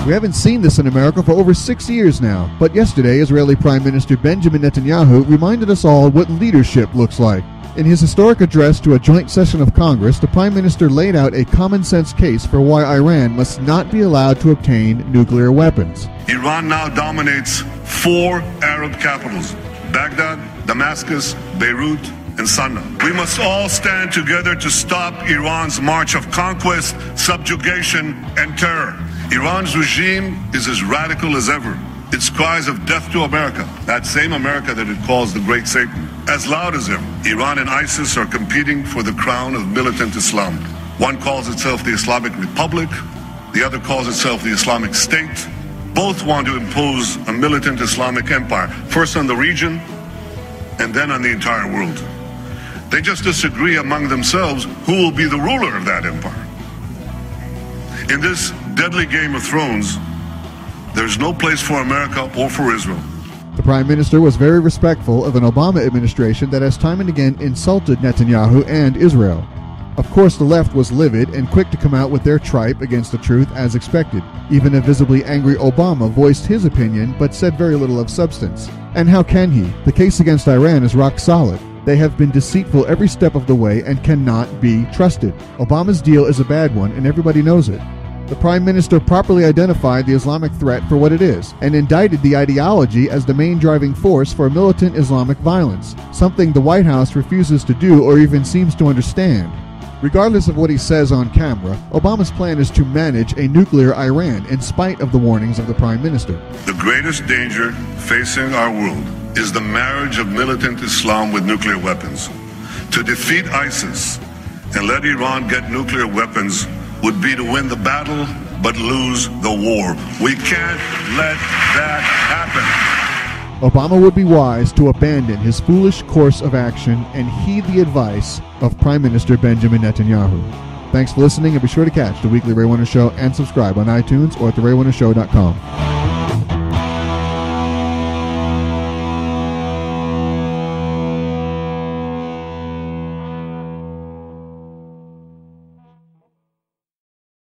We haven't seen this in America for over 6 years now, but yesterday Israeli Prime Minister Benjamin Netanyahu reminded us all what leadership looks like. In his historic address to a joint session of Congress, the Prime Minister laid out a common-sense case for why Iran must not be allowed to obtain nuclear weapons. Iran now dominates 4 Arab capitals: Baghdad, Damascus, Beirut, and Sana'a. We must all stand together to stop Iran's march of conquest, subjugation, and terror. Iran's regime is as radical as ever. Its cries of death to America, that same America that it calls the Great Satan, as loud as ever. Iran and ISIS are competing for the crown of militant Islam. One calls itself the Islamic Republic, the other calls itself the Islamic State. Both want to impose a militant Islamic empire, first on the region and then on the entire world. They just disagree among themselves who will be the ruler of that empire. In this deadly Game of Thrones, there's no place for America or for Israel. The Prime Minister was very respectful of an Obama administration that has time and again insulted Netanyahu and Israel. Of course, the left was livid and quick to come out with their tripe against the truth as expected. Even a visibly angry Obama voiced his opinion but said very little of substance. And how can he? The case against Iran is rock solid. They have been deceitful every step of the way and cannot be trusted. Obama's deal is a bad one and everybody knows it. The Prime Minister properly identified the Islamic threat for what it is and indicted the ideology as the main driving force for militant Islamic violence, something the White House refuses to do or even seems to understand. Regardless of what he says on camera, Obama's plan is to manage a nuclear Iran in spite of the warnings of the Prime Minister. The greatest danger facing our world is the marriage of militant Islam with nuclear weapons. To defeat ISIS and let Iran get nuclear weapons would be to win the battle but lose the war. We can't let that happen. Obama would be wise to abandon his foolish course of action and heed the advice of Prime Minister Benjamin Netanyahu. Thanks for listening, and be sure to catch the weekly Ray Winter Show and subscribe on iTunes or at therayWinterShow.com.